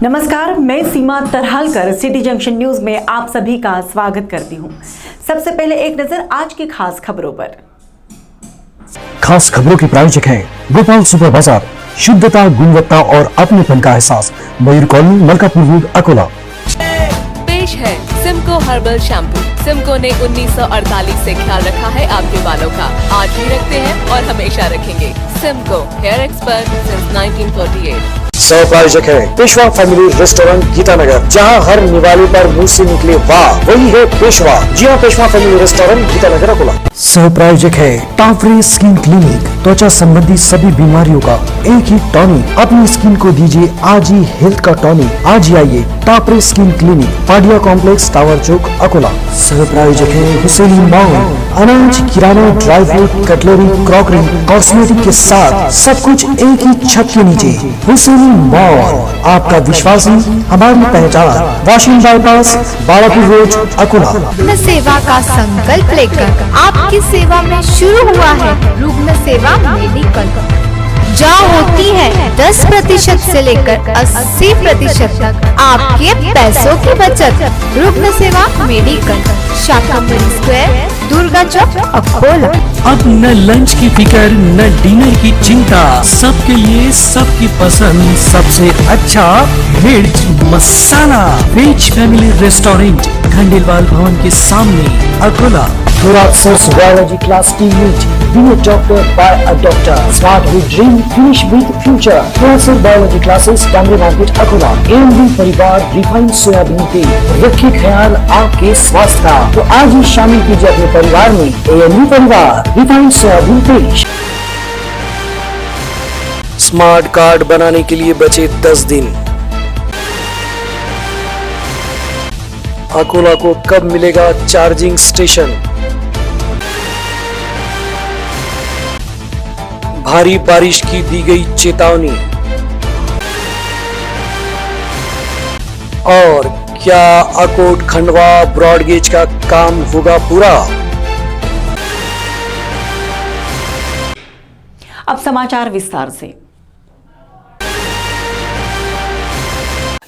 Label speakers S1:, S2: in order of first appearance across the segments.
S1: नमस्कार, मैं सीमा तरहालकर city junction news में आप सभी का स्वागत करती हूं। सबसे पहले एक नजर आज की खास खबरों पर।
S2: खास खबरों के प्रायोजक हैं गोपाल सुपर बाजार, शुद्धता, गुणवत्ता और अपनेपन का एहसास, मयूर कॉलोनी, मलकापुर रोड, अकोला।
S3: पेश है सिमको हर्बल शैम्पू। सिमको ने 1948 से ख्याल रखा है आपके बालों का। आज भी रखते हैं और हमेशा रखेंगे। Simco hair expert since 1948।
S2: सह प्रायोजक है पेशवा फैमिली रेस्टोरेंट, गीतानगर, जहां हर निवाले पर मुंह से निकले वाह, वही है पेशवा। जी हाँ, पेशवा फैमिली रेस्टोरेंट, गीतानगर, अकोला। सह प्रायोजक है टाफरे स्किन क्लिनिक, त्वचा संबंधी सभी बीमारियों का एक ही टॉनिक। अपनी स्किन को दीजिए आज ही हेल्थ का टॉनिक। आज ही आइए टाफरे skin clinic, Padia complex, tower चौक, अकोला। सह प्रायोजक है हुसैनी मॉल, अनाज, किराना, dry fruit, cutlery, crockery, cosmetic के साथ सब कुछ एक ही छत के नीचे। हुसैनी मॉल, आपका विश्वास ही हमारी पहचान। Washing bypass, Balapur road, Akola.
S4: रुग्ण सेवा का संकल्प लेकर आपकी सेवा में शुरू हुआ है रुग्ण सेवा मेडिकल, जहाँ होती है 10% से लेकर 80% तक आपके पैसों की बचत। रुग्ण सेवा मेडिकल, शाकंभरी स्क्वायर, दुर्गा चौक, अकोला।
S5: अब न लंच की फिकर, न डिनर की चिंता, सबके लिए सबकी पसंद, सबसे अच्छा मिर्च मसाला। Veg family restaurant, Khandelwal Bhavan के सामने, Akola.
S2: Biology class T unit, doctor by a doctor, start with dream, finish with future. Biology classes, Dangri market, Akola. MD परिवार रिफाइंड सोयाबीन तेल, रखिए ख्याल आपके स्वास्थ्य का, तो आज ही शामिल कीजिए अपने परिवार में एएमडी परिवार रिफाइंड सोयाबीन तेल। स्मार्ट कार्ड बनाने के लिए बचे 10 दिन। अकोला को कब मिलेगा चार्जिंग स्टेशन? भारी बारिश की दी गई चेतावनी। और क्या अकोट खंडवा ब्रॉडगेज का काम होगा पूरा?
S1: अब समाचार विस्तार से।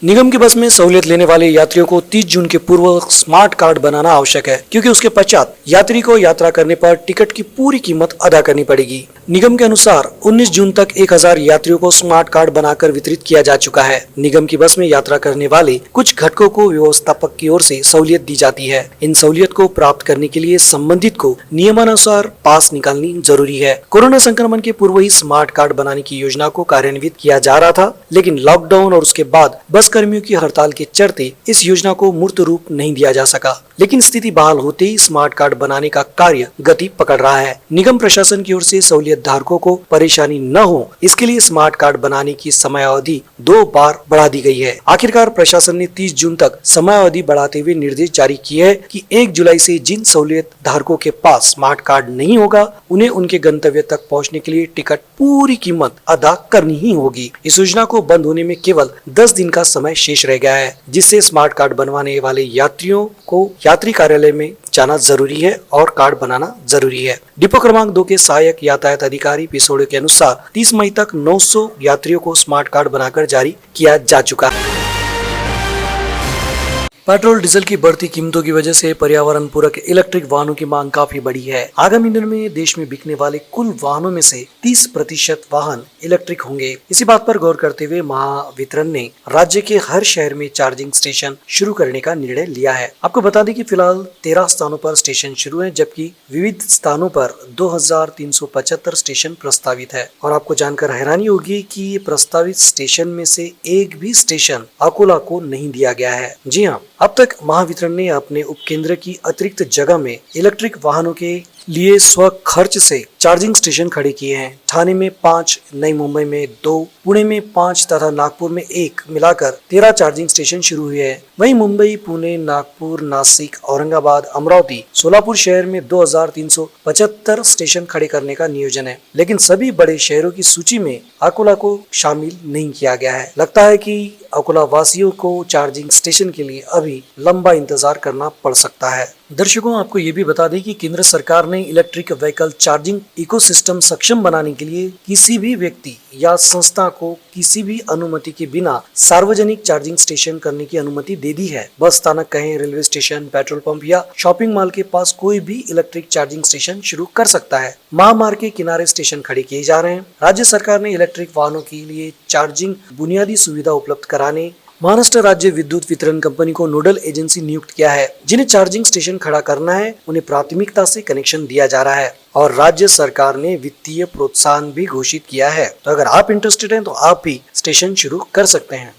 S2: निगम की बस में सहूलियत लेने वाले यात्रियों को 30 जून के पूर्व स्मार्ट कार्ड बनाना आवश्यक है, क्योंकि उसके पश्चात यात्री को यात्रा करने पर टिकट की पूरी कीमत अदा करनी पड़ेगी। निगम के अनुसार 19 जून तक 1000 यात्रियों को स्मार्ट कार्ड बनाकर वितरित किया जा चुका है। निगम की बस में यात्रा करने वाले कुछ घटकों को व्यवस्थापक की ओर से सहूलियत दी जाती है। इन सहूलियत को प्राप्त करने के लिए संबंधित को नियमानुसार पास निकालनी जरूरी है। कोरोना संक्रमण के पूर्व ही स्मार्ट कार्ड बनाने की योजना को कार्यान्वित किया जा रहा था, लेकिन लॉकडाउन और उसके बाद बस कर्मियों की हड़ताल के चलते इस योजना को मूर्त रूप नहीं दिया जा सका। लेकिन स्थिति बहाल होते ही स्मार्ट कार्ड बनाने का कार्य गति पकड़ रहा है। निगम प्रशासन की ओर से सहूलियत धारकों को परेशानी न हो, इसके लिए स्मार्ट कार्ड बनाने की समय अवधि 2 बार बढ़ा दी गई है। आखिरकार प्रशासन ने 30 जून तक समय अवधि बढ़ाते हुए निर्देश जारी किए हैं कि 1 जुलाई से जिन सहूलियत धारकों के पास स्मार्ट कार्ड नहीं होगा, उन्हें उनके गंतव्य तक पहुँचने के लिए टिकट पूरी कीमत अदा करनी ही होगी। इस योजना को बंद होने में केवल 10 दिन का समय शेष रह गया है, जिससे स्मार्ट कार्ड बनवाने वाले यात्रियों को यात्री कार्यालय में जाना जरूरी है और कार्ड बनाना जरूरी है। डिपो क्रमांक 2 के सहायक यातायात अधिकारी पिसोड़े के अनुसार 30 मई तक 900 यात्रियों को स्मार्ट कार्ड बनाकर जारी किया जा चुका है। पेट्रोल डीजल की बढ़ती कीमतों की वजह से पर्यावरण पूरक इलेक्ट्रिक वाहनों की मांग काफी बढ़ी है। आगामी दिनों में देश में बिकने वाले कुल वाहनों में से 30% वाहन इलेक्ट्रिक होंगे। इसी बात पर गौर करते हुए महावितरण ने राज्य के हर शहर में चार्जिंग स्टेशन शुरू करने का निर्णय लिया है। आपको बता दें कि फिलहाल 13 स्थानों पर स्टेशन शुरू है, जबकि विविध स्थानों पर 2375 स्टेशन प्रस्तावित है। और आपको जानकर हैरानी होगी कि ये प्रस्तावित स्टेशन में से एक भी स्टेशन अकोला को नहीं दिया गया है। जी हाँ, अब तक महावितरण ने अपने उपकेंद्र की अतिरिक्त जगह में इलेक्ट्रिक वाहनों के लिए स्व खर्च से चार्जिंग स्टेशन खड़े किए हैं। ठाणे में 5, नई मुंबई में 2, पुणे में 5 तथा नागपुर में 1 मिलाकर 13 चार्जिंग स्टेशन शुरू हुए हैं। वहीं मुंबई, पुणे, नागपुर, नासिक, औरंगाबाद, अमरावती, सोलापुर शहर में 2375 स्टेशन खड़े करने का नियोजन है। लेकिन सभी बड़े शहरों की सूची में अकोला को शामिल नहीं किया गया है। लगता है कि अकोला वासियों को चार्जिंग स्टेशन के लिए अभी लंबा इंतजार करना पड़ सकता है। दर्शकों, आपको ये भी बता दें कि केंद्र सरकार ने इलेक्ट्रिक व्हीकल चार्जिंग इकोसिस्टम सक्षम बनाने के लिए किसी भी व्यक्ति या संस्था को किसी भी अनुमति के बिना सार्वजनिक चार्जिंग स्टेशन करने की अनुमति दे दी है। बस स्थानक कहें, रेलवे स्टेशन, पेट्रोल पंप या शॉपिंग मॉल के पास कोई भी इलेक्ट्रिक चार्जिंग स्टेशन शुरू कर सकता है। महामार्ग के किनारे स्टेशन खड़े किए जा रहे हैं। राज्य सरकार ने इलेक्ट्रिक वाहनों के लिए चार्जिंग बुनियादी सुविधा उपलब्ध कराने महाराष्ट्र राज्य विद्युत वितरण कंपनी को नोडल एजेंसी नियुक्त किया है। जिन्हें चार्जिंग स्टेशन खड़ा करना है उन्हें प्राथमिकता से कनेक्शन दिया जा रहा है और राज्य सरकार ने वित्तीय प्रोत्साहन भी घोषित किया है। तो अगर आप इंटरेस्टेड हैं तो आप भी स्टेशन शुरू कर सकते हैं।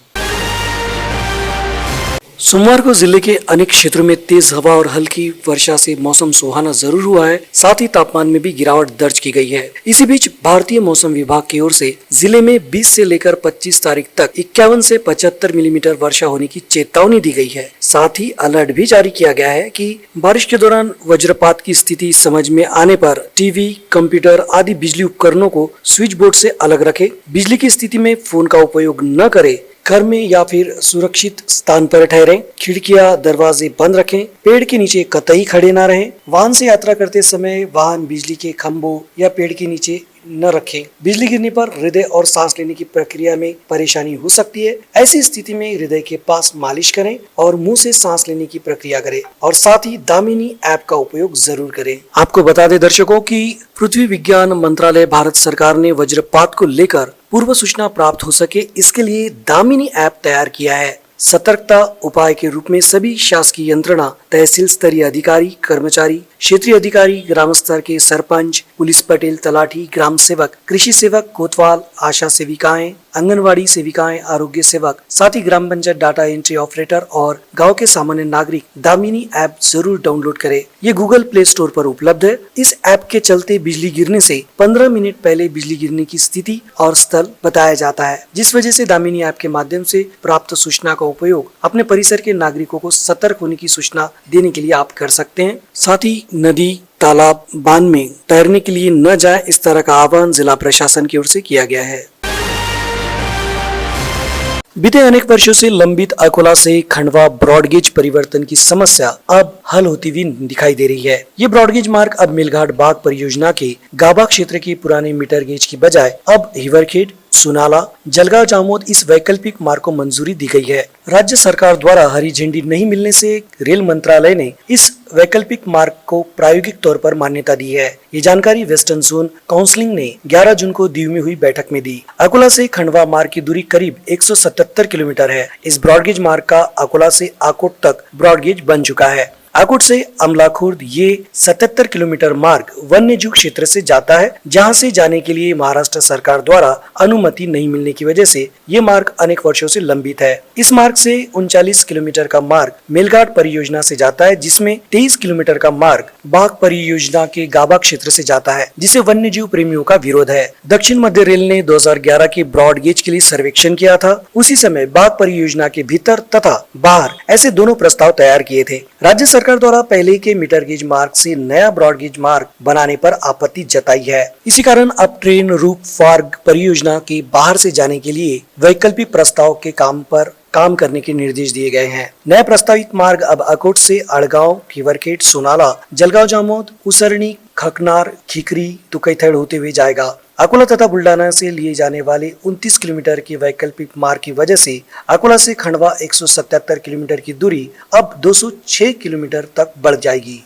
S2: सोमवार को जिले के अनेक क्षेत्रों में तेज हवा और हल्की वर्षा से मौसम सुहाना जरूर हुआ है, साथ ही तापमान में भी गिरावट दर्ज की गई है। इसी बीच भारतीय मौसम विभाग की ओर से जिले में 20 से लेकर 25 तारीख तक 51 से 75 मिलीमीटर वर्षा होने की चेतावनी दी गई है। साथ ही अलर्ट भी जारी किया गया है कि बारिश के दौरान वज्रपात की स्थिति समझ में आने पर टीवी, कंप्यूटर आदि बिजली उपकरणों को स्विच बोर्ड से अलग रखें। बिजली की स्थिति में फोन का उपयोग न करें। घर में या फिर सुरक्षित स्थान पर ठहरें। खिड़कियां, दरवाजे बंद रखें। पेड़ के नीचे कतई खड़े न रहें। वाहन से यात्रा करते समय वाहन बिजली के खंभों या पेड़ के नीचे न रखें। बिजली गिरने पर हृदय और सांस लेने की प्रक्रिया में परेशानी हो सकती है। ऐसी स्थिति में हृदय के पास मालिश करें और मुंह से सांस लेने की प्रक्रिया करें और साथ ही दामिनी ऐप का उपयोग जरूर करें। आपको बता दें दर्शकों कि पृथ्वी विज्ञान मंत्रालय भारत सरकार ने वज्रपात को लेकर पूर्व सूचना प्राप्त हो सके इसके लिए दामिनी ऐप तैयार किया है। सतर्कता उपाय के रूप में सभी शासकीय यंत्रणा, तहसील स्तरीय अधिकारी, कर्मचारी, क्षेत्रीय अधिकारी, ग्राम स्तर के सरपंच, पुलिस पटेल, तलाठी, ग्राम सेवक, कृषि सेवक, कोतवाल, आशा सेविकाएं, आंगनवाड़ी सेविकाएं, आरोग्य सेवक, साथ ही ग्राम पंचायत डाटा एंट्री ऑपरेटर और गांव के सामान्य नागरिक दामिनी ऐप जरूर डाउनलोड करें। ये गूगल प्ले स्टोर पर उपलब्ध है। इस ऐप के चलते बिजली गिरने से 15 मिनट पहले बिजली गिरने की स्थिति और स्थल बताया जाता है, जिस वजह से दामिनी ऐप के माध्यम से प्राप्त सूचना का उपयोग अपने परिसर के नागरिकों को सतर्क होने की सूचना देने के लिए आप कर सकते हैं। साथ ही नदी, तालाब, बांध में तैरने के लिए न जाए, इस तरह का आह्वान जिला प्रशासन की ओर से किया गया है। बीते अनेक वर्षों से लंबित अकोला से खंडवा ब्रॉडगेज परिवर्तन की समस्या अब हल होती हुई दिखाई दे रही है। ये ब्रॉडगेज मार्ग अब मेलघाट बाग परियोजना के गाबा क्षेत्र के पुराने मीटर गेज की बजाय अब हिवरखेड़, सुनाला, जलगांव जामोद इस वैकल्पिक मार्ग को मंजूरी दी गई है। राज्य सरकार द्वारा हरी झंडी नहीं मिलने से रेल मंत्रालय ने इस वैकल्पिक मार्ग को प्रायोगिक तौर पर मान्यता दी है। ये जानकारी वेस्टर्न जोन काउंसिलिंग ने 11 जून को दीव में हुई बैठक में दी। अकोला से खंडवा मार्ग की दूरी करीब 177 किलोमीटर है। इस ब्रॉडगेज मार्ग का अकोला से आकोट तक ब्रॉडगेज बन चुका है। आकोट से अमला खुर्द ये 77 किलोमीटर मार्ग वन्य जीव क्षेत्र से जाता है, जहां से जाने के लिए महाराष्ट्र सरकार द्वारा अनुमति नहीं मिलने की वजह से ये मार्ग अनेक वर्षों से लंबित है। इस मार्ग से 39 किलोमीटर का मार्ग मेलघाट परियोजना से जाता है, जिसमें 23 किलोमीटर का मार्ग बाघ परियोजना के गाबा क्षेत्र से जाता है, जिसे वन्य जीव प्रेमियों का विरोध है। दक्षिण मध्य रेल ने 2011 के ब्रॉडगेज के लिए सर्वेक्षण किया था। उसी समय बाघ परियोजना के भीतर तथा बाहर ऐसे दोनों प्रस्ताव तैयार किए थे। राज्य सरकार द्वारा पहले के मीटर गेज मार्ग से नया ब्रॉडगेज मार्ग बनाने पर आपत्ति जताई है। इसी कारण अब ट्रेन रूप फार्ग परियोजना के बाहर से जाने के लिए वैकल्पिक प्रस्ताव के काम करने के निर्देश दिए गए हैं। नया प्रस्तावित मार्ग अब अकोट से अड़गांव, हिवरखेड़, सोनाला, जलगांव जामोद, उसरणी, खकनार, खिकरी, तुकैथड़ होते हुए जाएगा। अकोला तथा बुल्डाना से लिए जाने वाले 29 किलोमीटर की वैकल्पिक मार्ग की वजह से अकोला से खंडवा 177 किलोमीटर की दूरी अब 206 किलोमीटर तक बढ़ जाएगी।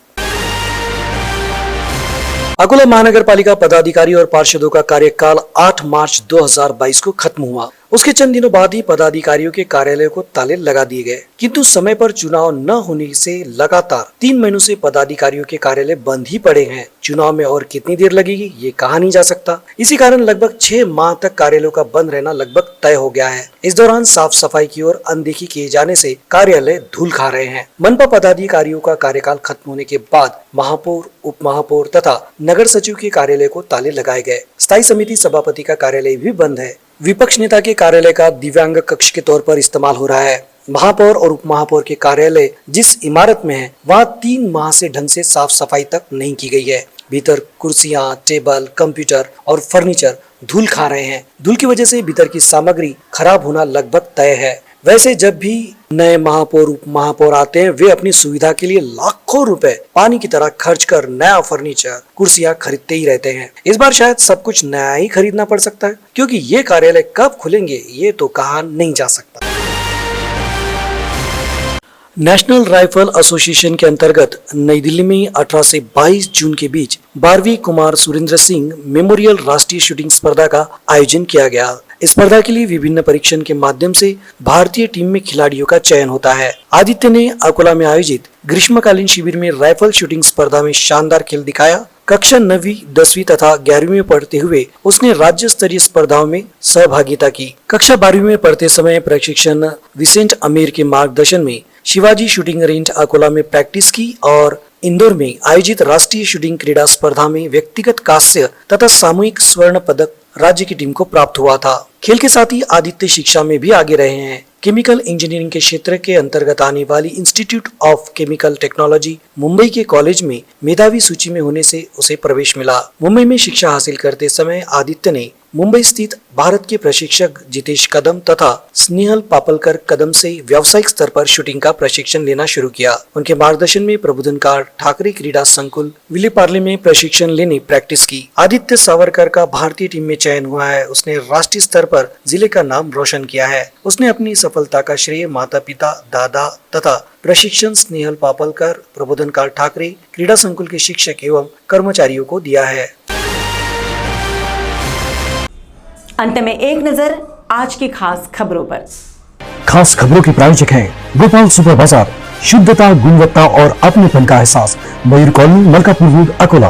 S2: अकोला महानगर पालिका पदाधिकारी और पार्षदों का कार्यकाल 8 मार्च 2022 को खत्म हुआ। उसके चंद दिनों बाद ही पदाधिकारियों के कार्यालय को ताले लगा दिए गए, किंतु समय पर चुनाव न होने से लगातार 3 महीनों से पदाधिकारियों के कार्यालय बंद ही पड़े हैं। चुनाव में और कितनी देर लगेगी ये कहा नहीं जा सकता। इसी कारण लगभग 6 माह तक कार्यालयों का बंद रहना लगभग तय हो गया है। इस दौरान साफ सफाई की ओर अनदेखी किए जाने से कार्यालय धूल खा रहे हैं। मनपा पदाधिकारियों का कार्यकाल खत्म होने के बाद महापौर, उप महापौर तथा नगर सचिव के कार्यालय को ताले लगाए गए। स्थायी समिति सभापति का कार्यालय भी बंद है। विपक्ष नेता के कार्यालय का दिव्यांग कक्ष के तौर पर इस्तेमाल हो रहा है। महापौर और उप महापौर के कार्यालय जिस इमारत में है वहाँ 3 माह से ढंग से साफ सफाई तक नहीं की गई है। भीतर कुर्सियां, टेबल, कंप्यूटर और फर्नीचर धूल खा रहे हैं। धूल की वजह से भीतर की सामग्री खराब होना लगभग तय है। वैसे जब भी नए महापौर उप महापौर आते हैं, वे अपनी सुविधा के लिए लाखों रुपए पानी की तरह खर्च कर नया फर्नीचर, कुर्सियां खरीदते ही रहते हैं। इस बार शायद सब कुछ नया ही खरीदना पड़ सकता है, क्योंकि ये कार्यालय कब खुलेंगे ये तो कहा नहीं जा सकता। नेशनल राइफल एसोसिएशन के अंतर्गत नई दिल्ली में 18 से 22 जून के बीच 12वीं कुमार सुरेंद्र सिंह मेमोरियल राष्ट्रीय शूटिंग स्पर्धा का आयोजन किया गया। इस स्पर्धा के लिए विभिन्न परीक्षण के माध्यम से भारतीय टीम में खिलाड़ियों का चयन होता है। आदित्य ने अकोला में आयोजित ग्रीष्मकालीन शिविर में राइफल शूटिंग स्पर्धा में शानदार खेल दिखाया। कक्षा 9वीं, 10वीं तथा 11वीं में पढ़ते हुए उसने राज्य स्तरीय स्पर्धाओं में सहभागिता की। कक्षा 12वीं में पढ़ते समय प्रशिक्षण विसेंट अमीर के मार्गदर्शन में शिवाजी शूटिंग रेंज अकोला में प्रैक्टिस की और इंदौर में आयोजित राष्ट्रीय शूटिंग क्रीड़ा स्पर्धा में व्यक्तिगत कांस्य तथा सामूहिक स्वर्ण पदक राज्य की टीम को प्राप्त हुआ था। खेल के साथ ही आदित्य शिक्षा में भी आगे रहे हैं। केमिकल इंजीनियरिंग के क्षेत्र के अंतर्गत आने वाली institute of chemical technology Mumbai के कॉलेज में मेधावी सूची में होने से उसे प्रवेश मिला। मुंबई में शिक्षा हासिल करते समय आदित्य ने मुंबई स्थित भारत के प्रशिक्षक जितेश कदम तथा स्नेहल पापलकर कदम से व्यावसायिक स्तर पर शूटिंग का प्रशिक्षण लेना शुरू किया। उनके मार्गदर्शन में प्रबोधनकार ठाकरे क्रीड़ा संकुल विलेपार्ले में प्रशिक्षण लेने प्रैक्टिस की। आदित्य सावरकर का भारतीय टीम में चयन हुआ है। उसने राष्ट्रीय स्तर पर जिले का नाम रोशन किया है। उसने अपनी सफलता का श्रेय माता पिता, दादा तथा प्रशिक्षण स्नेहल पापलकर, प्रबोधनकार ठाकरे क्रीड़ा संकुल के शिक्षक एवं कर्मचारियों को दिया है।
S1: अंत में एक नजर आज की खास खबरों पर।
S5: खास खबरों के प्रायोजक हैं गोपाल सुपर बाजार, शुद्धता, गुणवत्ता और अपनेपन का एहसास, मयूर कॉलोनी, मलकापुर रोड, अकोला।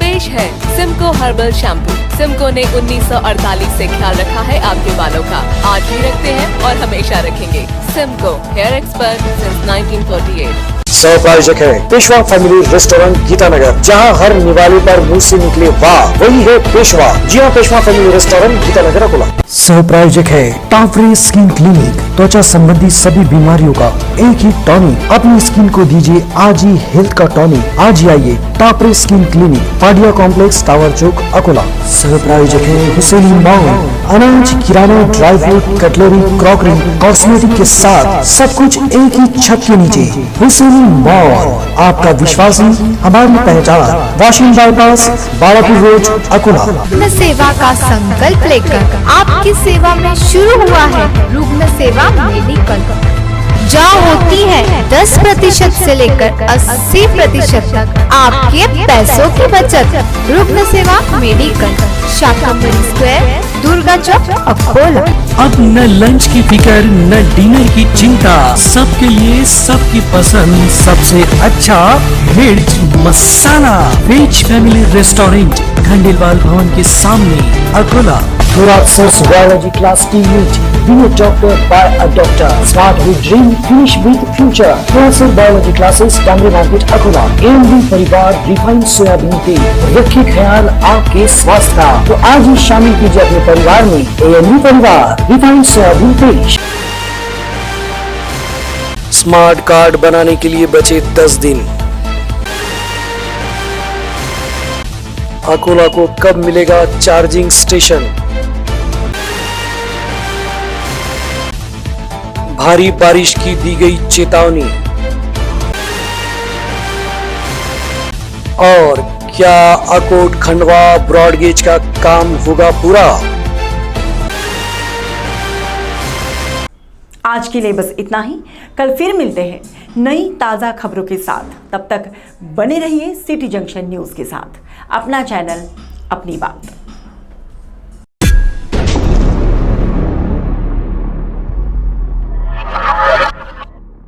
S3: पेश है सिमको हर्बल शैम्पू। सिमको ने 1948 से ख्याल रखा है आपके बालों का, आज भी रखते हैं और हमेशा रखेंगे। Simco hair expert since 1948।
S2: सह प्रायोजक है पेशवा फैमिली रेस्टोरेंट गीतानगर, जहां हर निवाले पर मुंह से निकले वाह वही है पेशवा। जी हाँ, पेशवा फैमिली रेस्टोरेंट गीतानगर अकोला।
S5: सह प्रायोजक है टाफरे स्किन क्लिनिक, त्वचा संबंधी सभी बीमारियों का एक ही टॉनिक। अपनी स्किन को दीजिए आज ही हेल्थ का टॉनिक। आज ही आइए टाफरे skin clinic, Padia complex, tower चौक, अकोला। सह प्रायोजक है हुसैनी मॉल, अनाज, किराना, dry fruit, cutlery, crockery, cosmetic के साथ सब कुछ एक ही छत के नीचे। हुसैनी मॉल, आपका विश्वास ही हमारी पहचान। Washing bypass, Balapur road, Akola.
S4: रुग्ण सेवा का संकल्प लेकर आपकी सेवा में शुरू हुआ है रुग्ण सेवा मेडिकल, जहाँ होती है 10% से लेकर 80% तक आपके पैसों की बचत। रुग्ण सेवा मेडिकल, शाकंभरी स्क्वायर, दुर्गा चौक, अकोला।
S5: अब न लंच की फिकर न डिनर की चिंता, सबके लिए सबकी पसंद सबसे अच्छा veg masala. Veg family restaurant, Khandelwal Bhavan के सामने, Akola. Biology class T unit, be a doctor by a doctor, smart with dream, finish with future. Biology classes, Dangri market, Akola. MD परिवार रिफाइंड सोयाबीन तेल, रखिए ख्याल आपके स्वास्थ्य का, तो आज ही शामिल कीजिए अपने परिवार में एएमडी परिवार रिफाइंड सोयाबीन तेल।
S2: स्मार्ट कार्ड बनाने के लिए बचे 10 दिन। अकोला को कब मिलेगा चार्जिंग स्टेशन? भारी बारिश की दी गई चेतावनी। और क्या अकोट खंडवा ब्रॉडगेज का काम होगा पूरा?
S1: आज के लिए बस इतना ही। कल फिर मिलते हैं नई ताज़ा खबरों के साथ। तब तक बने रहिए सिटी जंक्शन न्यूज़ के साथ। अपना चैनल, अपनी बात।